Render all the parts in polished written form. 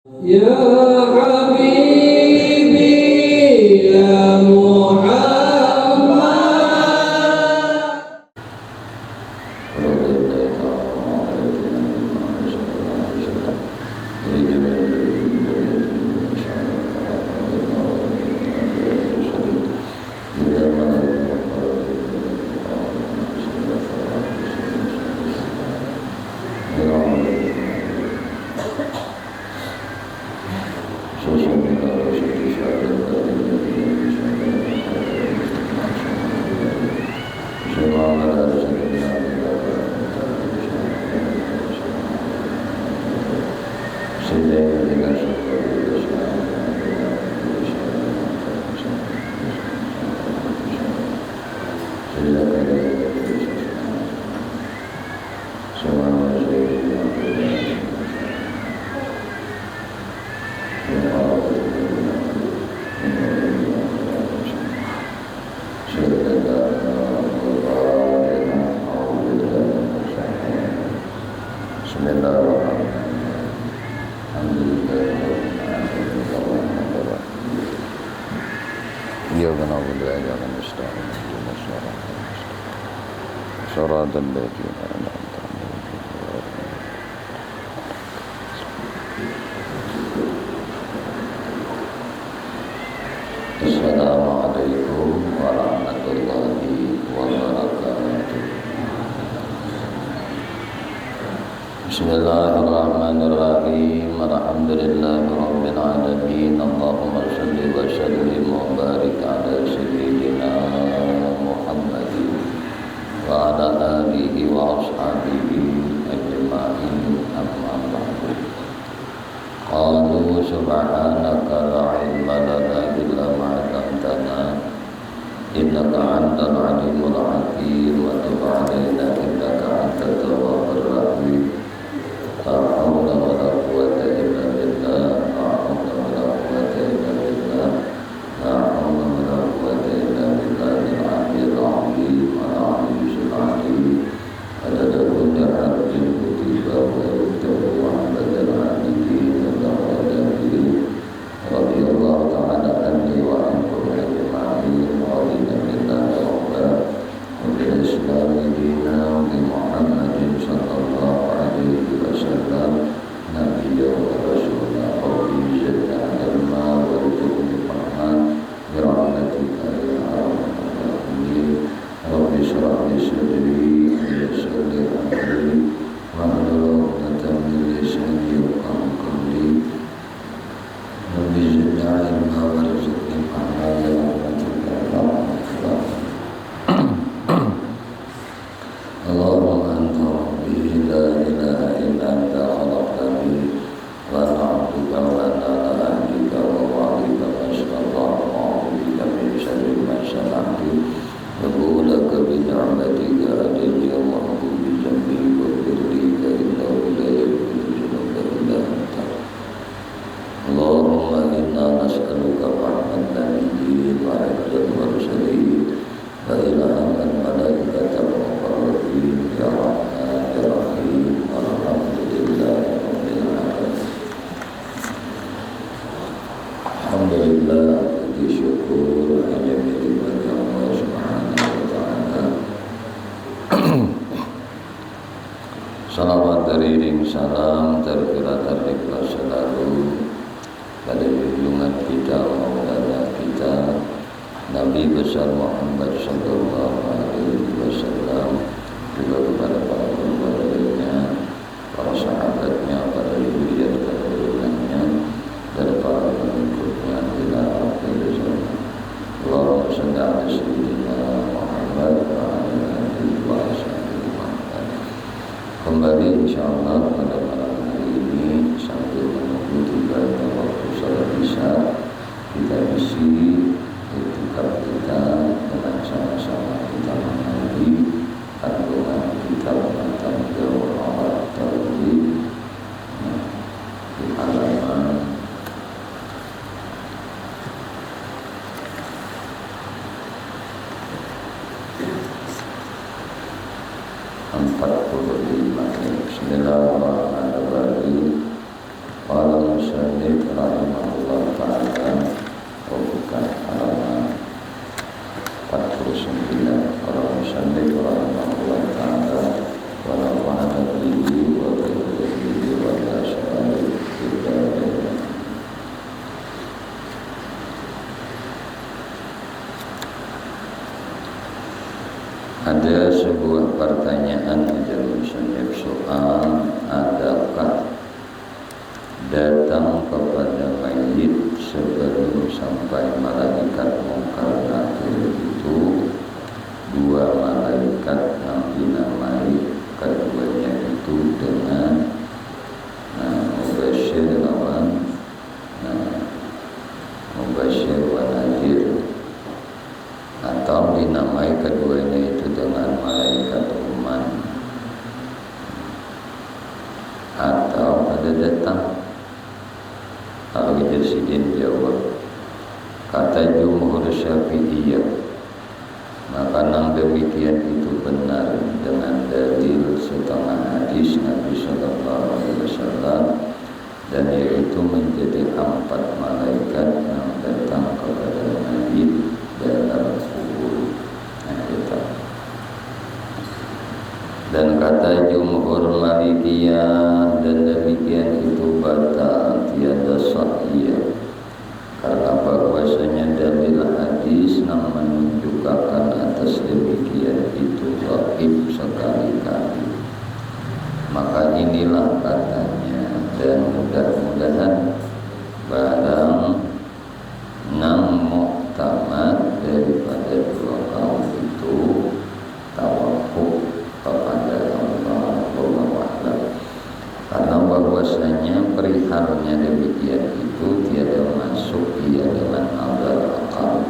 Ya Habibi ya Muhammad. Assalamualaikum warahmatullahi wabarakatuh. Bismillahirrahmanirrahim. Alhamdulillahirabbil alamin. Allahumma shalli wa sallim wa barik ala sayyidina Muhammadin wa ala alihi wa ashabihi ajma'in. Amma ba'du. Qalu subhanaka la ilma lana illa ma 'allamtana innaka antal alimul hakim wa tub 'alaina innaka antat tawwabur rahim. La haula wa la quwwata illa billah. La haula wa la quwwata illa billah. La haula wa la quwwata illa billahil 'aliyyil 'azim wa la 'aliyyil 'azim. Adada kulli harfin kutiba wa yuktabu 'adadal 'adidin. Radiyallahu ta'ala anni wa ankum ajma'in. Radina billahi rabban wa bil islami dinan wa bi Muhammadin sallallahu alaihi wasallam nabiyyan wa rasulan. Rabbi zidna ilma warzuqni fahman bi rahmatika ya arhamar rahimin. Rabbi shrah li sadri wa yassir li amri wahlul 'uqdatam min lisani yafqahu qawli. Rabbi zidna ilma warzuqni fahman bi rahmatika ya arhamar rahimin. Allahumma anta rabbi la ilaha illa anta khalaqtani wa ana 'abduka wa ana ala ahdika wa wa'dika mastata'tu a'udzu bika min sharri ma sana'tu wa laka bi ni'matika alayya wa a'udzu bi dhanbi wa birrika innahu la yaghfiru dhunuba illa anta. Allahumma inna nas'aluka rahmatan nabiyyin wa 'ilman mursalin wa ilhaman malaikatal muqarrabin ya rahman ya rahim. Alhamdulillahi rabbil alamin. Alhamdulillah, puji syukur hanya milik Allah Subhanahu wa ta'ala. Salawat teriring salam terkirakan ikhlas selalu pada junjungan kita, maulana kita Nabi besar Muhammad sallallahu alaihi wasallam, juga kepada para keluarganya, para sahabatnya, para zuriat keturunannya, dan para pengikutnya ila akhir zaman. Allahumma shalli ala sayyidina Muhammad wa ala alihi wa sahbihi Muhammad. Kembali insyaallah pada malam hari ini sambil menunggu tibanya waktu salat isya, kita isi itikaf kita dengan sama-sama kita menghadiri kandungan kitab tentang Jawahir Tauhid di halaman 45. Bismillahirrahmanirrahim. Qala Musa Para musannif rahimahullah ta'ala wa nafa'ana bihi wa bihi wa nasya'ala kita. Ada sebuah pertanyaan dari musannif soal, adakah datang kepada mayit sebelum sampai malaikat mungkar nakir itu dua malaikat yang dinamai keduanya itu dengan mubasyir lawan mubasyir wa nadhir, atau dinamai keduanya itu dengan malaikat uman, atau pada datang. Kalau Jasidin jawab, kata jumhur Syafi'iyah, maka nang demikian itu benar dengan dalil setengah hadis Nabi Sallallahu Alaihi Wasallam, dan yaitu menjadi 4 malaikat yang datang kepada Nabi dalam kubur. Dan kata jumhur Malikiyah, dan demikian itu batal, tiada sahih, karena bahwasanya dalil hadis yang menunjukkan atas demikian itu dhaif sekali-kali. Maka inilah katanya, dan mudah-mudahan barang nang muktamad daripada dua kaum itu tawakuf kepada Allah Subhanahu, karena bahwasanya perihalnya demikian itu tiada masuk ia dengan akal akal,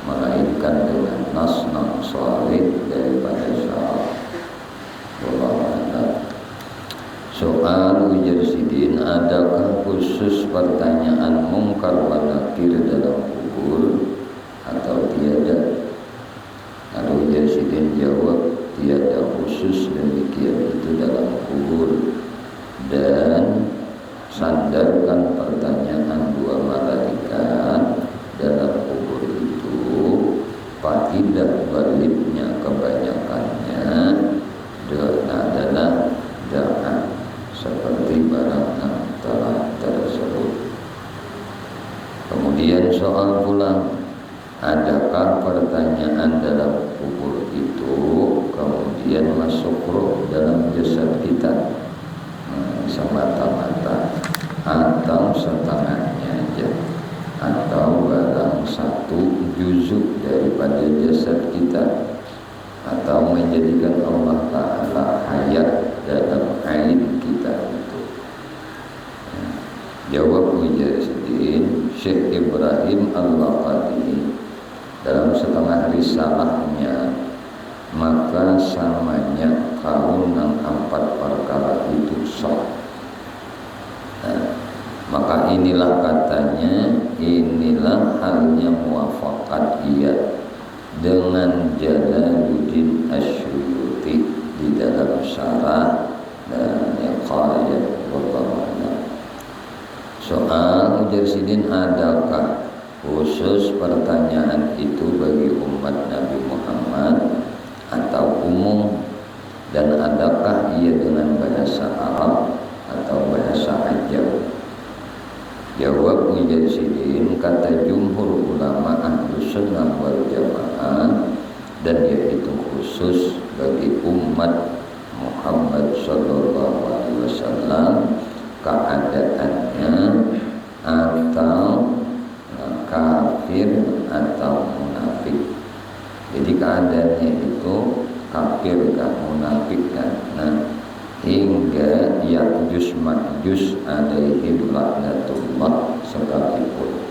melainkan dengan nas yang sahih daripada syarah. Soal ujar sidin, adakah khusus pertanyaan mungkar wa nakir dalam kubur atau tiada? Kalau ujar sidin jawab, tiada khusus demikian itu dalam kubur, dan sandarkan pertanyaan dua malaikat dalam kubur itu faedah baliknya kebanyakannya adalah doa seperti barang yang telah tersebut. Kemudian soal pula, adakah pertanyaan dalam kubur itu kemudian masuk roh dalam jasad kita semata-mata, atau setengahnya aja, atau barang satu juzuk daripada jasad kita, atau menjadikan Allah Ta'ala hayat dalam ain kita itu. Jawab Mujahidin Syekh Ibrahim Al-Laqadi dalam setengah risalahnya, maka samanya kaum yang 4 perkara itu sah. Maka inilah katanya, inilah halnya muwafakat ia dengan Jalaluddin Asyuyuti di dalam syarah dan Iqayat Wallahu. Soal ujar sidin, adakah khusus pertanyaan itu bagi umat Nabi Muhammad atau umum, dan adakah ia dengan bahasa Arab atau bahasa Ajam? Jawab Mujahidin, kata jumhur ulama Ahlus Sunnah wal Jamaah, dan yaitu khusus bagi umat Muhammad Sallallahu Alaihi Wasallam keadaannya atau kafir atau munafik. Jadi keadaannya itu kafir dan munafik kan. Nah, hingga Ya'juj Ma'juj alaihim laknatullah sekalipun.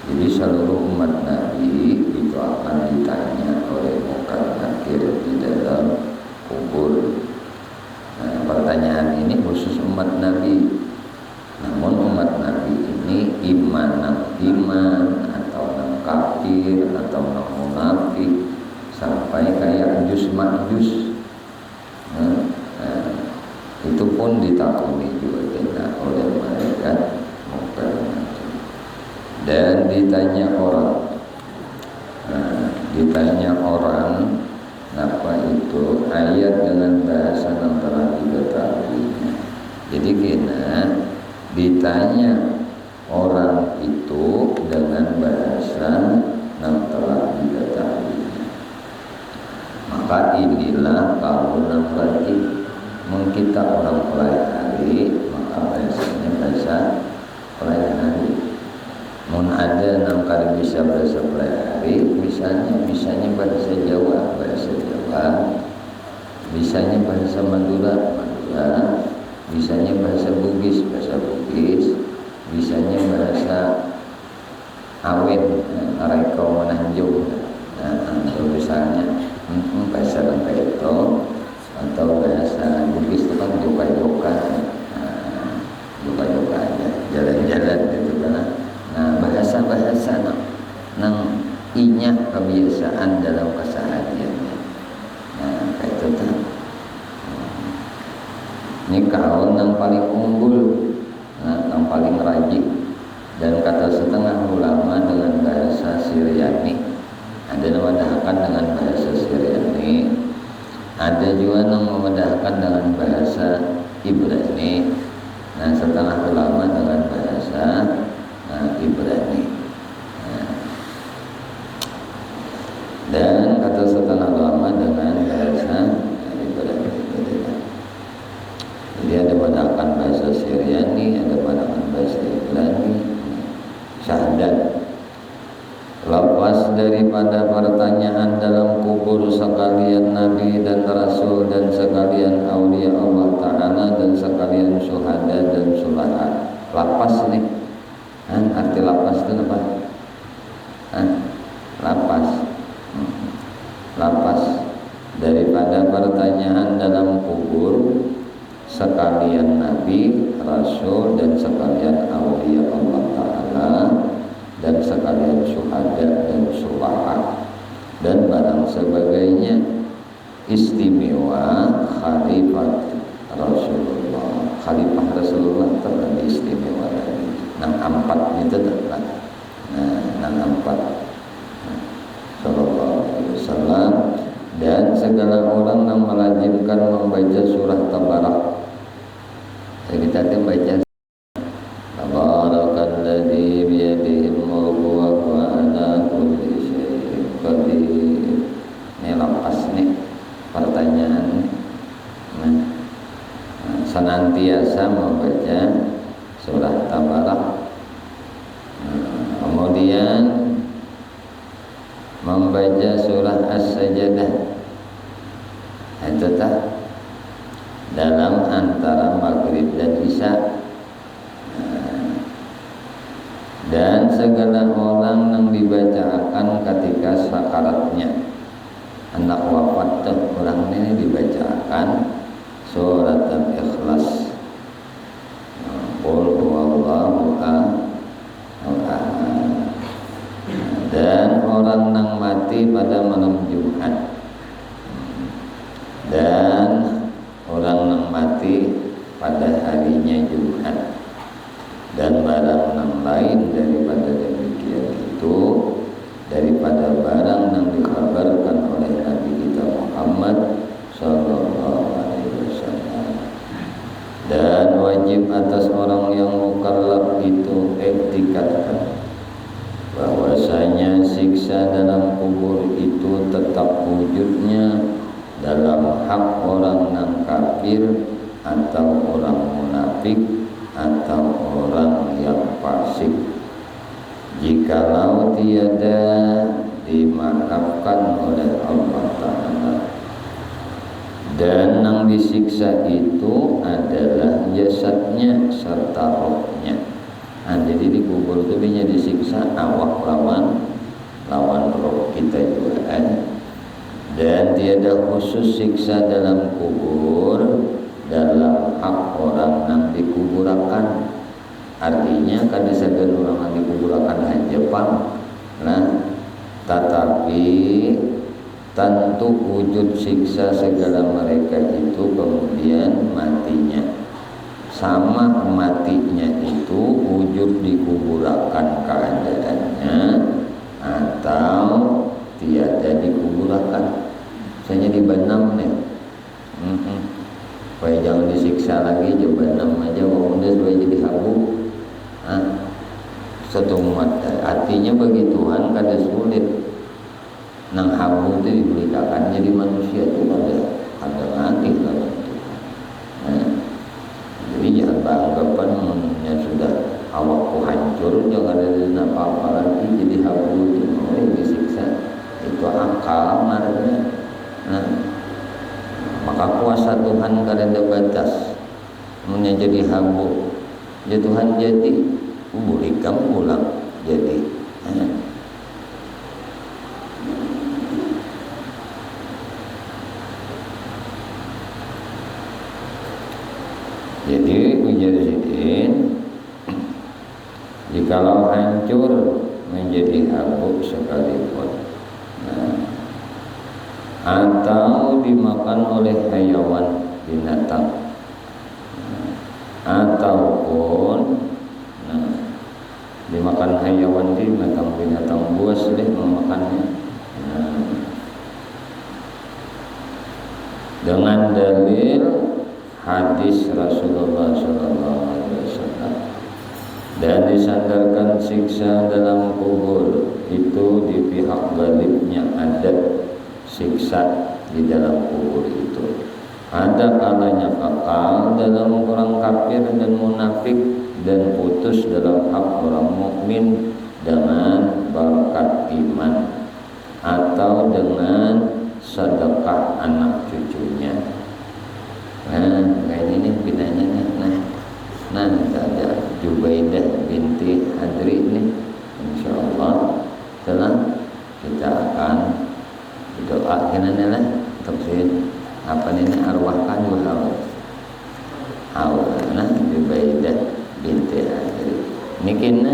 Jadi seluruh umat Nabi itu akan ditanya oleh Munkar Nakir di dalam kubur. Nah, pertanyaan ini khusus umat Nabi. Namun umat Nabi ini iman atau kafir atau munafik sampai kayak Ya'juj Ma'juj. Itu pun ditakuni juga oleh malaikat Munkar Nakir. Dan ditanya orang, ditanya orang apa itu ayat dengan bahasa yang telah diketahuinya. Jadi kena ditanya orang itu dengan bahasa yang telah diketahuinya. Maka inilah kalau berarti kita orang pelajari, maka bahasanya bahasa pelajari. Mun ada enam kali bisa bahasa pelajari, misalnya bahasa Jawa, bisanya bahasa Madura, bisanya bahasa Bugis, bisanya bahasa Awen, Araikau Menanjung. Kalau misalnya bahasa Lengkaito atau bahasa Bugis itu kan joka-joka aja, jalan-jalan gitu kan. Nah, bahasa-bahasa nang inya kebiasaan dalam kesehariannya. Nah, kayak itu kan. Ini kawan yang paling unggul, yang paling rajin, dan kata setengah ulama dengan bahasa Syriani, ada yang memedahkan dengan bahasa Syriani, ada juga yang memedahkan dengan bahasa Ibrani. Nah, setengah ulama dengan bahasa Ibrani. Dan kata setengah ulama dengan bahasa Ibrani. Jadi ada memedahkan bahasa Syriani, ada memedahkan bahasa Ibrani. Syahadat lepas daripada pertanyaan dalam kubur sekalian Nabi dan Rasul dan sekalian aulia Allah Ta'ala dan sekalian syuhada dan sulahat. Lapas nih, arti lapas itu apa? Lapas daripada pertanyaan dalam kubur sekalian Nabi, Rasul dan sekalian aulia Allah Ta'ala dan sekalian syuhada dan sulahat dan barang sebagainya, istimewa khalifah Rasulullah terlebih istimewa lagi. Nang empat itu tetap. Nang empat sallallahu alaihi wasallam dan segala orang yang melazimkan membaca surah Tabarak. Kita membaca Tabarakalladzi biyadihil mulku wa huwa ala kulli syai'in qadir. Ini lepas nih pertanyaan. Senantiasa membaca surah Tabarak. Kemudian membaca surah As-Sajdah. Itu tak dalam antara maghrib dan isya. Dan segala orang yang dibacakan ketika sakaratnya, anak wafat orang ini dibacakan surat Al-Ikhlas, Qul huwallahu ahad, dan orang yang mati pada malam Jumat, dan orang yang mati pada harinya Jumat, dan barang yang lain daripada demikian itu, daripada barang yang dikabarkan oleh Nabi kita Muhammad sallallahu alaihi wasallam. Dan wajib atas orang yang mukallaf itu iktikadkan bahwasanya siksa dalam kubur itu tetap wujudnya dalam hak orang yang kafir atau orang munafik atau orang yang fasik, jikalau tiada dimaafkan oleh Allah Ta'ala. Dan yang disiksa itu adalah jasadnya serta rohnya. Jadi di kubur itu bisa disiksa awak lawan roh kita juga kan. Dan tiada khusus siksa dalam kubur dalam hak orang yang dikuburakan. Artinya kada segan orang yang dikuburakan aja pang. Nah, tetapi tentu wujud siksa segala mereka itu kemudian matinya. Sama matinya itu wujud dikuburakan keadaannya atau tiada dikuburakan jahanam nih. Supaya jangan disiksa lagi, jahanam aja udah supaya jadi habu. Satu umat artinya bagi Tuhan kada sulit. Nang habu itu diberitakan jadi manusia itu ada nanti dalam Tuhan. Jadi jangan beranggapan yang sudah awakku hancur, jangan ada apa-apa lagi jadi habu itu disiksa. Itu akal marahnya. Maka kuasa Tuhan kada ada batas. Jadi habu, ya Tuhan jadi boleh kamu pulang jadi. Jadi Mujahidin jikalau hancur menjadi abu sekalipun, atau dimakan oleh hayawan binatang, ataupun dimakan hayawan binatang buas deh memakannya. Dengan dalil hadis Rasulullah SAW dan disandarkan siksa dalam kubur itu di pihak galibnya ada siksa di dalam kubur itu. Ada kalanya kekal dalam orang kafir dan munafik dan putus dalam hak orang mukmin dengan berkat iman atau dengan sedekah anak cucunya. Kayak ini pinanya nah ada Jubaidah binti Hadri ini, insyaallah setelah kita akan berdoa kenana tafsir apa ini arwahkan nah Jubaidah binti Hadri nikin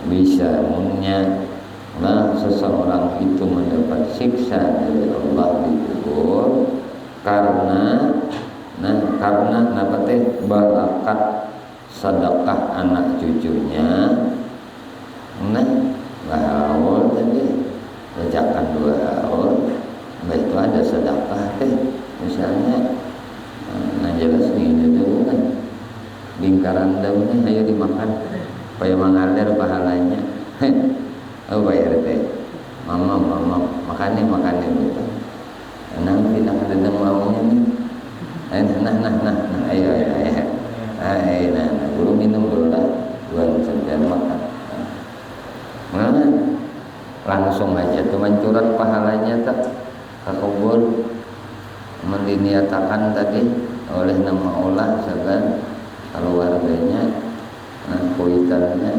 bisa munya seseorang itu mendapat siksa dari Allah di kubur karena barakat sedekah anak cucunya. Haul tadi bacakan 2 haul, itu ada sedekah misalnya. Jelas nih itu kan lingkaran daunnya ayo dimakan supaya mengalir pahalanya. Bayar mama makannya gitu. Nanti tidak ada maunya nih. Ayo. Guru minum dulu lah, buat saja makan. Langsung aja teman curhat pahalanya tak ke kubur diniatakan tadi oleh nama Allah segan keluarganya, kuitannya.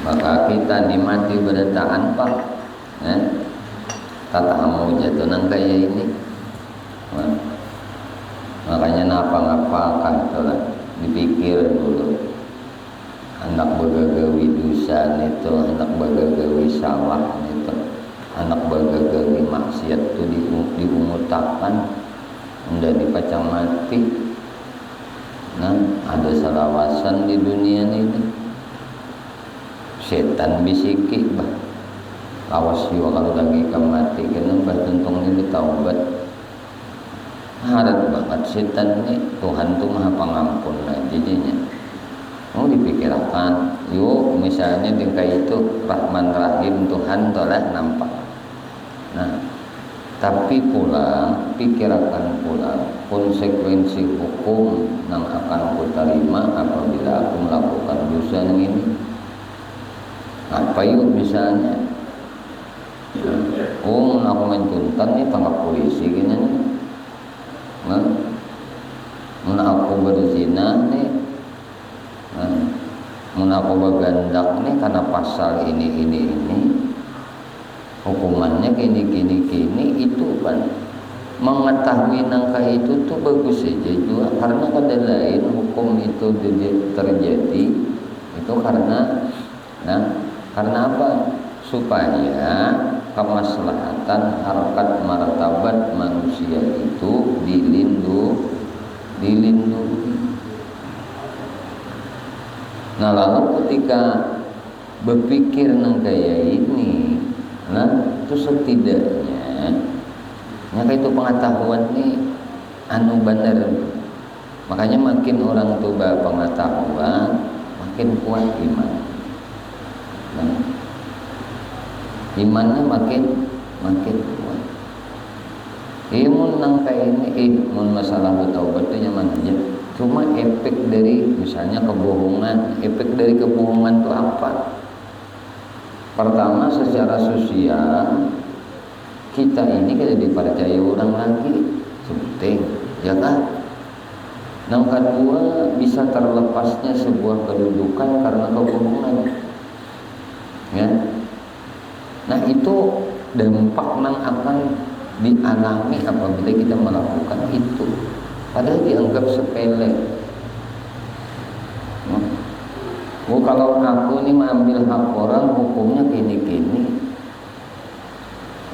Maka kita nikmati berdataan pak, tatamu jatuh nang kaya ini. Makanya ngapa-ngapakan lah dipikir dulu. Anak bagagawi dosa itu, anak bagagawi salah itu, anak bagagawi maksiat itu diumutakan, udah dipacang mati. Ada salawasan di dunia ini. Setan bisiki bah awas juga kalau lagi mati kenapa tuntung ini taubat harap banget setan ini. Tuhan tuh maha pengampun lah jadinya mau dipikirkan yuk misalnya tingkai itu Rahman Rahim Tuhan telah nampak. Tapi pula pikirkan pula konsekuensi hukum yang akan aku terima apabila aku melakukan dosa yang ini. Apa yuk misalnya aku mencuntan nih tangkap polisi gini nih. Aku berzina nih, aku bergandak nih karena pasal ini hukumannya gini itu kan mengetahui nangka itu tuh bagus saja juga karena ada lain hukum itu terjadi itu karena apa? Supaya kemaslahatan harkat martabat manusia itu dilindungi. dilindungi. Nah lalu ketika berpikir nang kayak ini, nah itu setidaknya nyaka itu pengetahuan nih anu bener. Makanya makin orang tuh pengetahuan makin kuat iman. Nah, imannya makin kuat. Mun nang kayak ini, mun masalah taubat itu nyaman aja. Cuma efek dari misalnya kebohongan, efek dari kebohongan itu apa? Pertama secara sosial kita ini kada dipercaya orang lagi, penting, ya kan? Yang kedua bisa terlepasnya sebuah kedudukan karena kebohongan, ya. Nah itu dampak yang akan dialami apabila kita melakukan itu, padahal dianggap sepele. Oh kalau aku ini mengambil hak orang hukumnya gini-gini,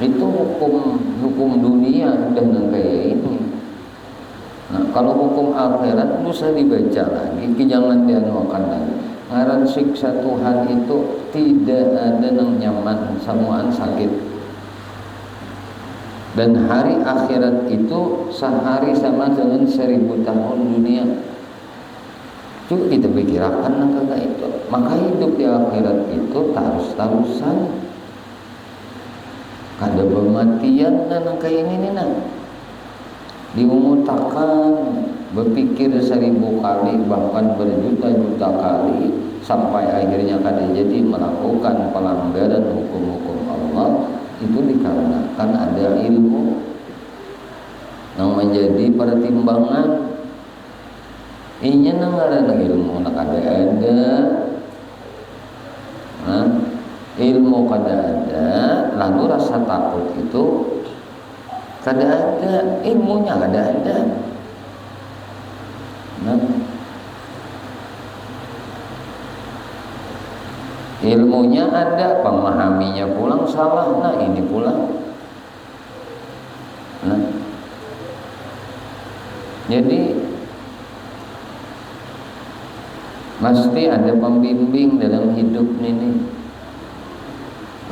itu hukum dunia udah kayak ini. Nah kalau hukum akhirat usah dibaca lagi, jangan dianukan lagi. Ngaran siksa Tuhan itu tidak ada yang nyaman, semuaan sakit. Dan hari akhirat itu sehari sama dengan 1000 tahun dunia. Coba kita pikirkan kayak itu. Maka hidup di akhirat itu terus-terusan. Kada pematian kayak ini nah. Diumutakan berpikir 1000 kali bahkan berjuta-juta kali sampai akhirnya kada jadi melakukan pelanggaran hukum-hukum Allah. Itu dikarenakan ada ilmu yang menjadi pertimbangan. Inya nangaran ilmu nak ada, nah, ilmu kada ada, lalu rasa takut itu kada ada, ilmunya kada ada. Nah, ilmunya ada, pemahaminya pulang salah. Nah ini pulang. Nah, jadi mesti ada pembimbing dalam hidup ini.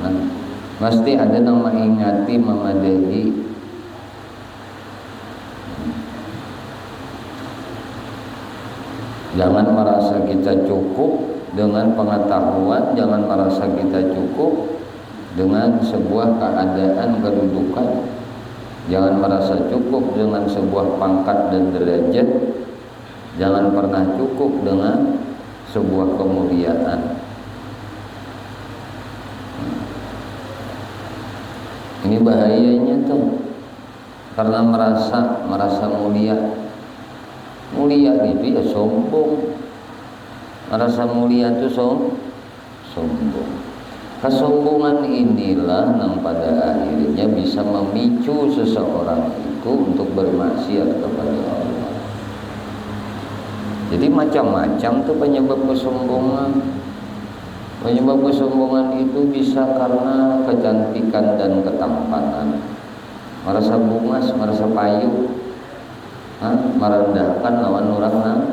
Nah, mesti ada yang mengingati, memadai. Jangan merasa kita cukup dengan pengetahuan, jangan merasa kita cukup dengan sebuah keadaan kedudukan, jangan merasa cukup dengan sebuah pangkat dan derajat, jangan pernah cukup dengan sebuah kemuliaan. Ini bahayanya tuh, karena merasa mulia itu ya sombong. Merasa mulia itu sombong. Kesombongan inilah yang pada akhirnya bisa memicu seseorang itu untuk bermaksiat kepada Allah. Jadi macam-macam tuh penyebab kesombongan. Penyebab kesombongan itu bisa karena kecantikan dan ketampanan, merasa bungas, merasa payu, merendahkan lawan orang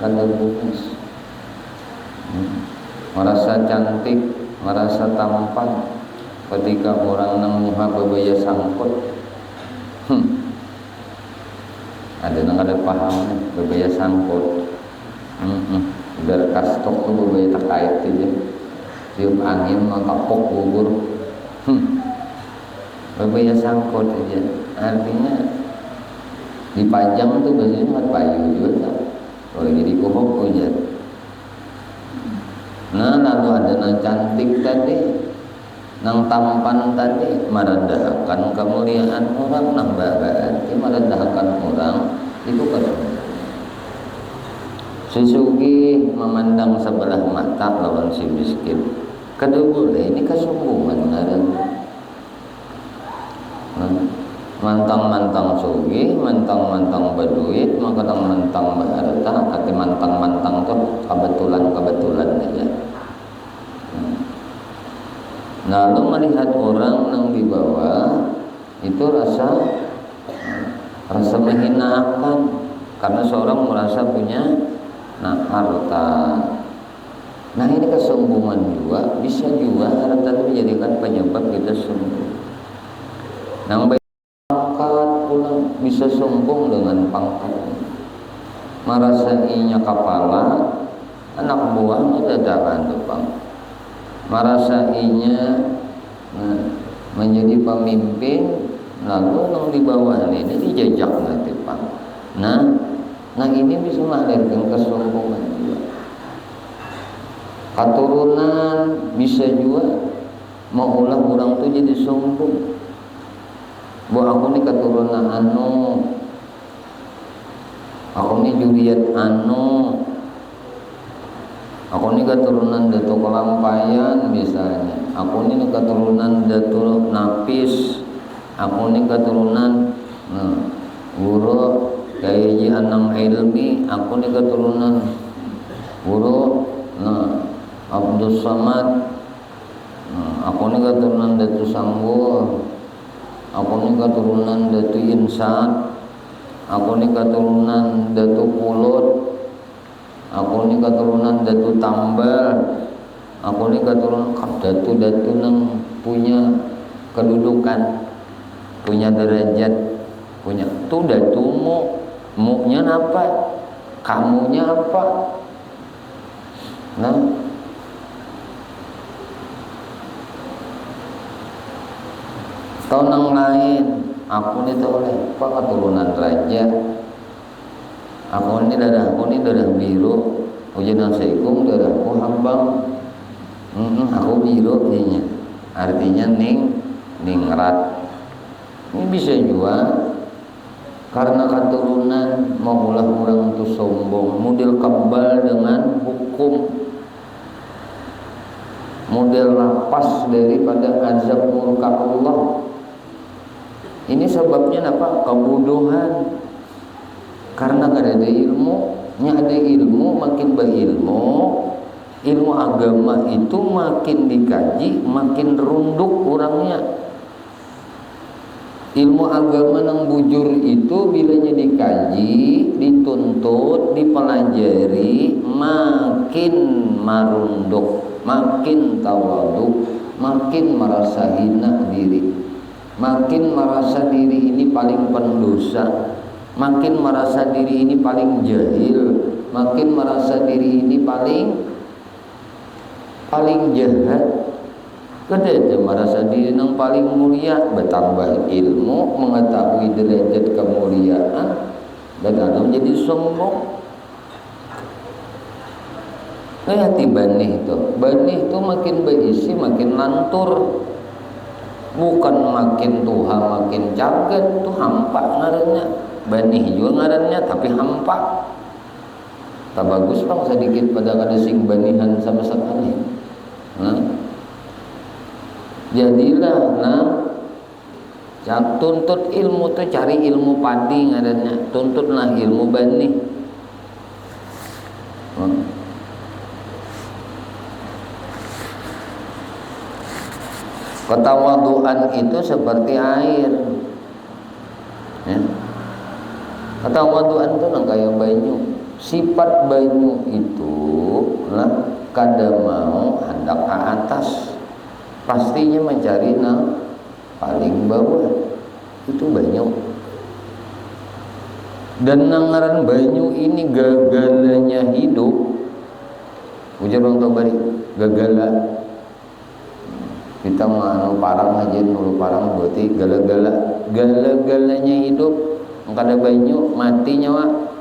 kada bungas, merasa cantik, merasa tampan ketika orang nang muha bebaya sangkut. Ada yang ada pahamnya bebaya sangkut. Udah kastok tuh bebaya terkait aja, tiup angin mengkapok gugur. Bebaya sangkut aja, artinya dipajang tuh biasanya mat payu juga. Kalau jadi kuhok hujan. Nah lalu ada nang cantik tadi, nang tampan tadi, merendahkan kemuliaan orang, nang berarti merendahkan orang itu kesombongan. Sesugi memandang sebelah mata lawan si miskin, kada boleh, ini kesombongan ngaran. Mantang-mantang sugi, mantang-mantang berduit, mantang-mantang berharta, kata mantang-mantang tuh kebetulan aja. Lalu melihat orang yang di bawah itu rasa menghinakan, karena seorang merasa punya harta. Nah ini kesombongan juga, bisa juga harta itu menjadikan penyebab kita sombong. Nang pangkat pulang bisa sombong dengan pangkat. Merasa inya kepala, anak buahnya dadakan tepang. Merasa inya menjadi pemimpin, lalu nang di bawah ini dijajak nanti Pak. Nah ini bisa melahirkan kesombongan juga. Keturunan bisa juga maulah orang tuh jadi sombong. Bahwa aku ini keturunan aku ini juriat aku ini keturunan Datuk Kelampayan misalnya, aku ini keturunan Datuk Napis, aku ini keturunan Guru Kiai Anam Ilmi, aku ini keturunan Guru Abdul Samad, aku ini keturunan Datuk Sanggul, aku ini keturunan Datuk Insat, aku ini keturunan Datuk Pulut, aku ini keturunan Datuk Tambal, aku ini keturunan datu nang punya kedudukan, punya derajat, punya tuh datumu, muknya apa, kamunya apa. Nah tahun yang lain aku ini oleh apa keturunan raja, aku ini darah biru, ujian saikum darahku hambang, aku biru nih, artinya ningrat. Ini bisa juga karena keturunan maulah orang itu sombong, model kebal dengan hukum, model lapas daripada azab murka Allah. Ini sebabnya apa? Kebodohan. Karena gak ada ilmu, ada ilmu makin berilmu, ilmu agama itu makin dikaji, makin runduk orangnya. Ilmu agama yang bujur itu bilanya dikaji, dituntut, dipelajari, makin marunduk, makin tawadhu, makin merasa hina diri. Makin merasa diri ini paling pendosa, makin merasa diri ini paling jahil, makin merasa diri ini paling jahat. Kedua merasa diri yang paling mulia, bertambah ilmu, mengetahui derajat kemuliaan, dan ada menjadi sombong. Kayak banih itu makin berisi, makin lantur. Bukan makin tuha makin jagat, tuh hampa ngarannya. Banih juga ngarannya, tapi hampa. Tak bagus bang sedikit pada kada sing banihan sama sekali. Jadilah tuntut ilmu tuh cari ilmu padi ngarannya, tuntutlah ilmu banih. Ketawaduan itu seperti air, ya. Ketawaduan itu nang kayak banyu. Sifat banyu itu lah kada mau hendak ke atas, pastinya mencari nang paling bawah. Itu banyu. Dan nangaran banyu ini gagalanya hidup. Ujar orang tua bari gagala. Kita mau parang aja nulu parang berarti gala-galanya hidup kada banyu mati nyawa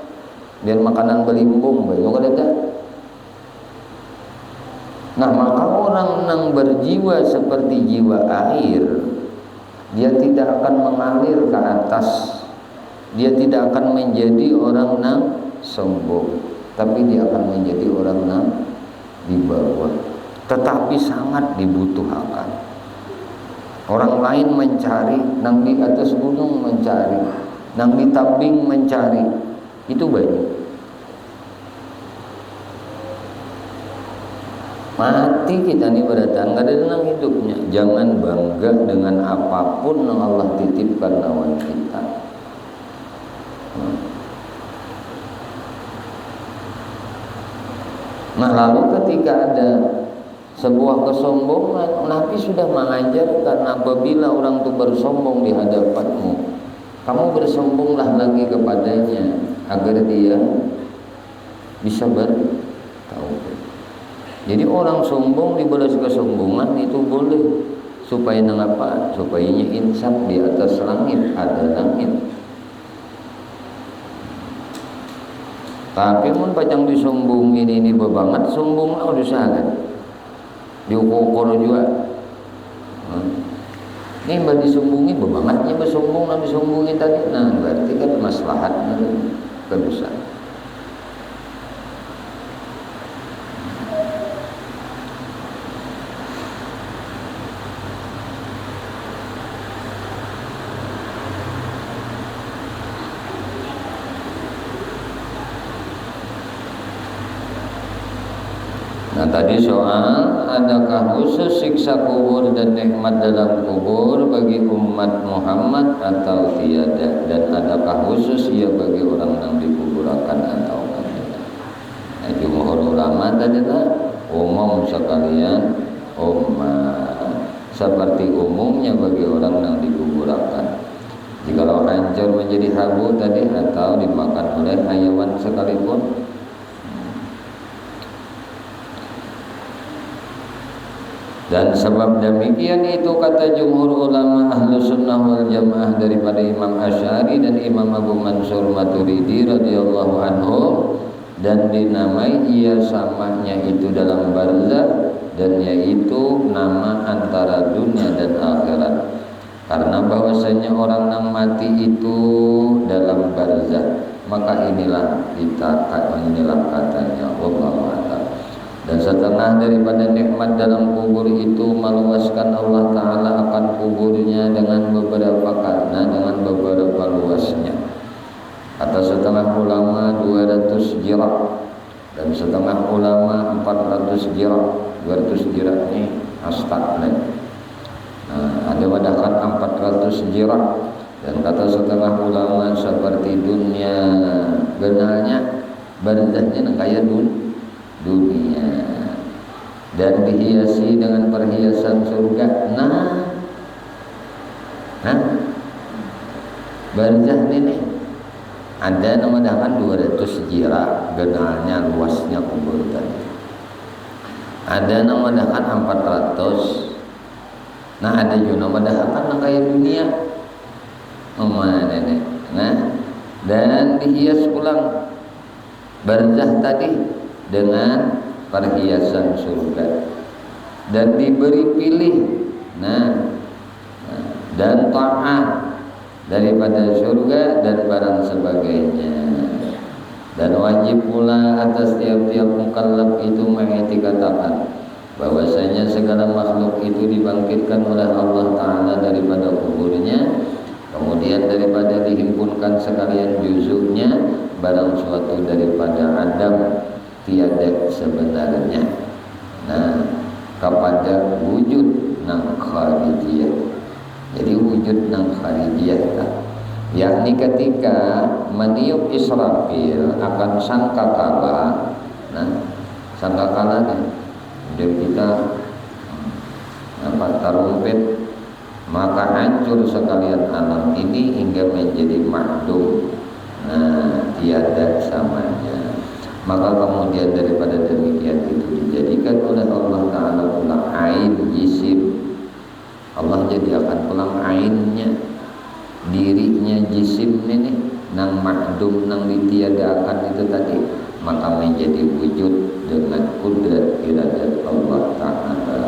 biar makanan belimbung banyu kada ada. Nah maka orang yang berjiwa seperti jiwa air, dia tidak akan mengalir ke atas, dia tidak akan menjadi orang yang sombong, tapi dia akan menjadi orang yang di bawah, tetapi sangat dibutuhkan. Orang lain mencari, nang di atas gunung mencari, nang di tabing mencari, itu banyak. Mati kita nih berdatang, gak ada tenang hidupnya. Jangan bangga dengan apapun yang Allah titipkan lawan kita. Nah lalu ketika ada sebuah kesombongan, Nabi sudah mengajarkan apabila orang itu bersombong di hadapanmu, kamu bersombonglah lagi kepadanya agar dia bisa bertaubat. Jadi orang sombong dibalas kesombongan itu boleh, supaya mengapa? Supaya insaf di atas langit, ada langit. Tapi mun pacang disombongin ini bebanget, sombong lah udah sangat diukur juga. Ini mbak disombongin bebangetnya, bersombong lah disombongin tadi. Nah berarti kan maslahatnya kedosaan. Nah tadi soal adakah khusus siksa kubur dan nikmat dalam kubur bagi umat Muhammad atau tiada, dan adakah khusus ia bagi orang yang dikuburkan atau tidak. Nah, jumhur ulama tadi umum sekalian, seperti umumnya bagi orang yang dikuburkan. Jikalau hancur menjadi habu tadi atau dimakan oleh hayawan sekalipun. Dan sebab demikian itu kata jumhur ulama ahlu sunnah wal jamaah daripada Imam Asy'ari dan Imam Abu Mansur Maturidi radhiyallahu anhu, dan dinamai ia samanya itu dalam barzakh, dan yaitu nama antara dunia dan akhirat. Karena bahwasanya orang yang mati itu dalam barzakh, maka inilah katanya wallahu a'lam. Dan setengah daripada nikmat dalam kubur itu meluaskan Allah Ta'ala akan kuburnya dengan beberapa karena dengan beberapa luasnya. Kata setengah ulama 200 jirak, dan setengah ulama 400 jirak. 200 jirak ini astagfirullah. Nah, ada wadahkan 400 jirak. Dan kata setengah ulama seperti dunia benarnya barzahnya kayak dunia, dan dihiasi dengan perhiasan surga. Nah barzakh ini ada nama dahan 200 jirak, genalnya luasnya kubur tadi. Ada nama dahan 400. Nah ada juga nama dahan kayak dunia. Nah dan dihias ulang barzakh tadi dengan perhiasan surga, dan diberi pilih dan taat daripada surga dan barang sebagainya. Dan wajib pula atas tiap-tiap mukallaf itu mengiktikadkan bahwasanya segala makhluk itu dibangkitkan oleh Allah Ta'ala daripada kuburnya, kemudian daripada dihimpunkan sekalian juzuknya, barang suatu daripada Adam tiada sebenarnya. Nah kepada wujud nang kharijiyah. Jadi wujud nang kharijiyah yakni ketika meniup Israfil akan sangkakala. Nah sangkakala nih dan kita tarumpet, maka hancur sekalian alam ini hingga menjadi makdum. Nah tiada samanya. Maka kemudian daripada demikian itu dijadikan oleh Allah Ta'ala pula ain jisim. Allah jadikan pulang ainnya, dirinya jisim ini nang makdum nang ditiadakan itu tadi, maka menjadi wujud dengan kudrat iradat Allah Ta'ala.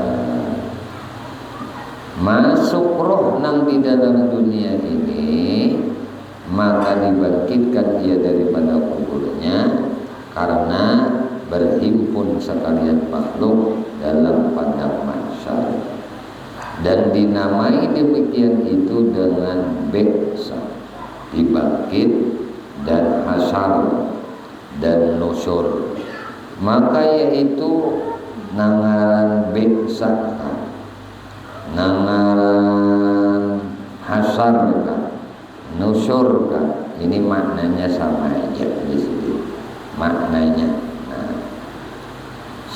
Masuk roh nang di dalam dunia ini, maka dibangkitkan ia daripada kuburnya, karena berhimpun sekalian makhluk dalam padang mahsyar, dan dinamai demikian itu dengan ba'sa, dibangkit, dan hasyar dan nusyur. Maka yaitu nangaran ba'sa, nangaran hasyar, nusyur, ini maknanya sama aja di situ maknanya.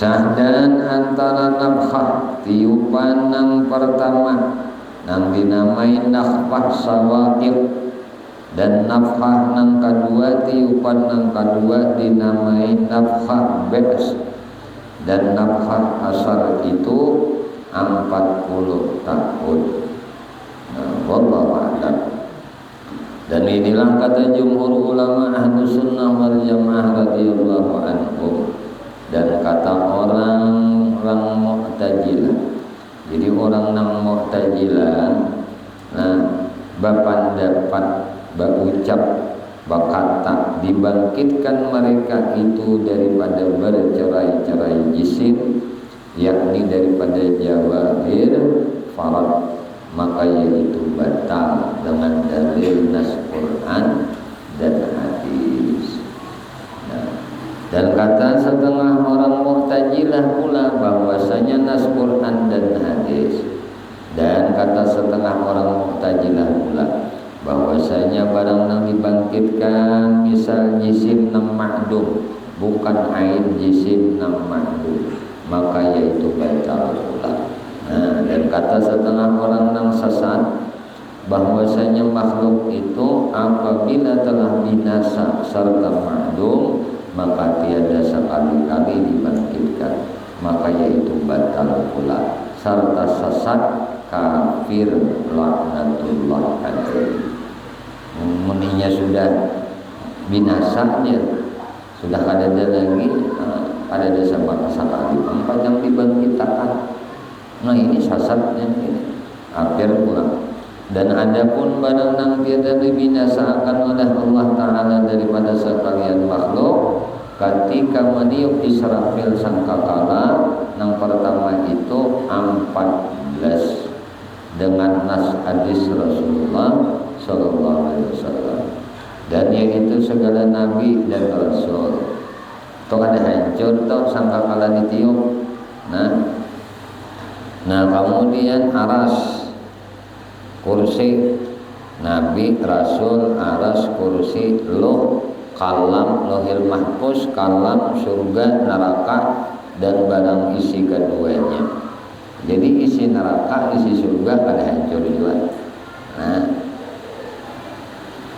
Sahdan antara nafkhah tiupan nang pertama nang dinamai nafkhah sawaqiq, dan nafkhah nang kedua tiupan nang kedua dinamai nafkhah ba's, dan nafkhah asar itu 40 tahun. Nah, wallahu a'lam. Dan inilah kata jumhur ulama Ahlus Sunnah wal Jamaah radhiyallahu anhum, dan kata orang Mu'tazilah. Jadi orang nang Mu'tazilah, nah bapandapat berucap berkata dibangkitkan mereka itu daripada bercerai-cerai jisim, yakni daripada jawahir farad, maka yaitu batal dengan dalil nas Quran dan hadis. Nah, dan kata setengah orang Mu'tazilah pula bahwasanya nas Quran dan hadis, dan kata setengah orang Mu'tazilah pula bahwasanya barang yang dibangkitkan misal jisim nang ma'dum, bukan ain jisim nang ma'dum, maka yaitu batal pula. Nah, dan kata setengah orang nang sesat bahwasanya makhluk itu apabila telah binasa serta ma'dum maka tiada sekali-kali dibangkitkan, maka yaitu batal pula, serta sesat kafir laknatullah alaihi. Muninya sudah binasa, dia sudah ada lagi, ada sama sekali tempat yang dibangkitkan. Nah, ini sasatnya ini kafir pula. Dan adapun barang nang tiada dibinasakan oleh Allah Ta'ala daripada sekalian makhluk, ketika meniup Israfil sangkakala nang pertama itu 14 dengan nas hadis Rasulullah Sallallahu Alaihi Wasallam, dan yaitu segala nabi dan rasul. Tuh ada hancur tuh sangkakala ditiup. Nah kemudian aras, kursi, nabi, rasul, aras, kursi, loh, kalam, lohil mahfuz, kalam, surga, neraka, dan barang isi keduanya. Jadi isi neraka, isi surga pada hancur juga. Nah,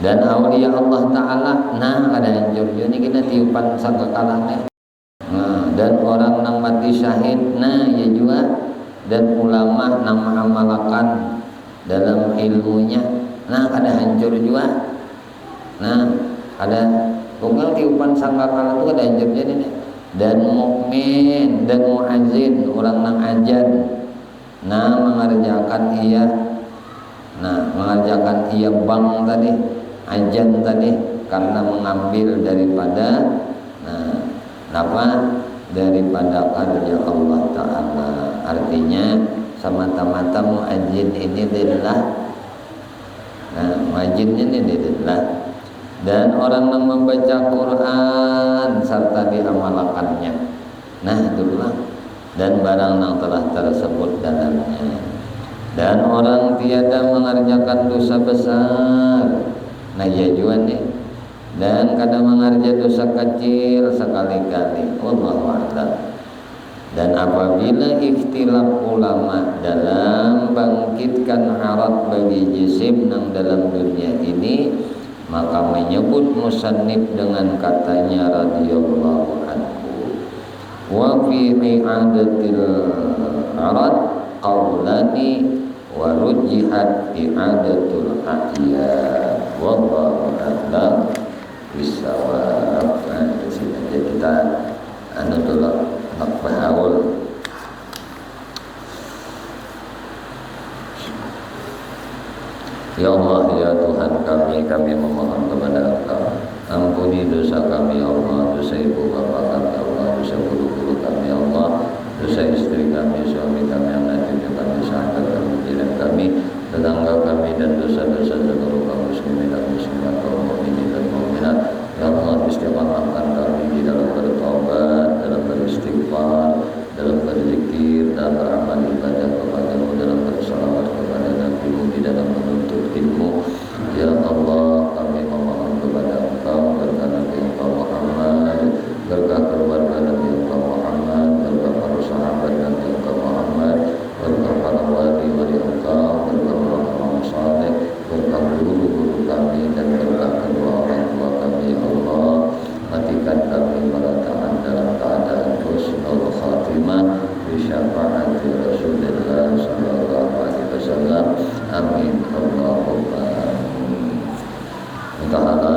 dan aulia Allah Ta'ala, nah ada hancur juga. Ini kita tiupan sangkakalahnya. Nah, dan orang nang mati syahid, nah ya juga. Dan ulama nang mengamalkan dalam ilmunya, nah ada hancur juga. Nah ada pokoknya tiupan sangkakala itu ada hancur jadi nih. Dan mukmin dan muazin, orang nang ajan, nah mengerjakan bang tadi, ajan tadi, karena mengambil daripada daripada karya Allah Ta'ala. Artinya semata-mata muazin ini lillah. Nah, muazinnya ini lillah. Dan orang yang membaca Quran serta diamalkannya, nah itulah. Dan barang yang telah tersebut dalamnya. Dan orang tiada mengerjakan dosa besar, nah ya juga nih. Dan kadang mengerjakan dosa kecil sekali-kali, wallahu a'lam. Dan apabila ikhtilaf ulama dalam bangkitkan arat bagi jisim yang dalam dunia ini, maka menyebut musannif dengan katanya radhiyallahu anhu, wa fi i'adatil arad qawlani wa rujjihat i'adatul ahya, wallahu a'lam bisawab. Nah, di sini aja kita dulu nafahul. Ya Allah, ya Tuhan kami memohon kepada Engkau, ampuni dosa kami ya Allah, dosa ibu bapa kami ya Allah, dosa guru-guru kami ya Allah, dosa istri kami, suami kami, anak cucu kami, sahabat kami, jiran kami, tetangga kami, dan dosa-dosa seluruh kaum muslimin dan muslimat, kaum mukminin dan mukminat. Ya Allah, istiqamahkan kami di dalam bertobat, dalam beristighfar, dalam berzikir, dalam beramal ibadah kepada-Mu, dalam bersalawat kepada Nabi-Mu, di dalam menuntut ilmu. Ya Allah, kami memohon kepada Engkau berkah Nabi Engkau Muhammad, berkah keluarga Nabi Engkau Muhammad, berkah ta'ala